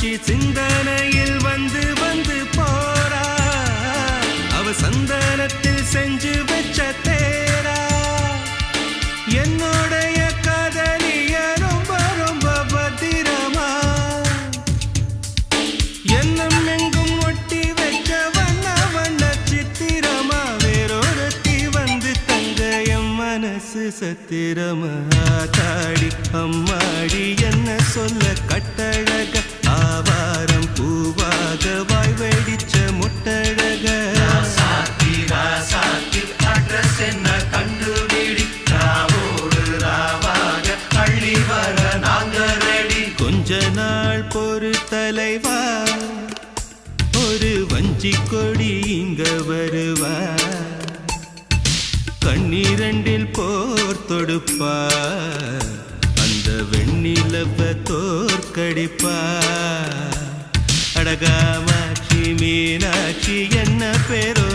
மீனாட்சி சிந்தனையில் வந்து வந்து போறா அவ சந்தனத்தில் செஞ்சு வச்ச தேரா என்னுடைய காதலிய ரொம்ப ரொம்ப பத்திரமா எண்ணம் எங்கும் ஒட்டி வச்ச வண்ண வண்ண சித்திரமா வேறொருத்தி வந்து தங்க என் மனசு சத்திரமா தாடி அம்மாடி என்ன சொல்ல கட்டழக ஆவாரம் பூவாக வாய் வெடிச்ச முட்டழக அட்ரஸ் என்ன கண்டுபிடி ராவோடு ராவாக அள்ளி வர நாங்க ரெடி கொஞ்ச நாள் பொறு தலைவா ஒரு வஞ்சி கொடி இங்க வருவா கண்ணீரண்டில் போர் தொடுப்பா அந்த வெண்ணிலவ தோற்கடிப்பா அடகாமாட்சி மீனாட்சி என்ன பேரோ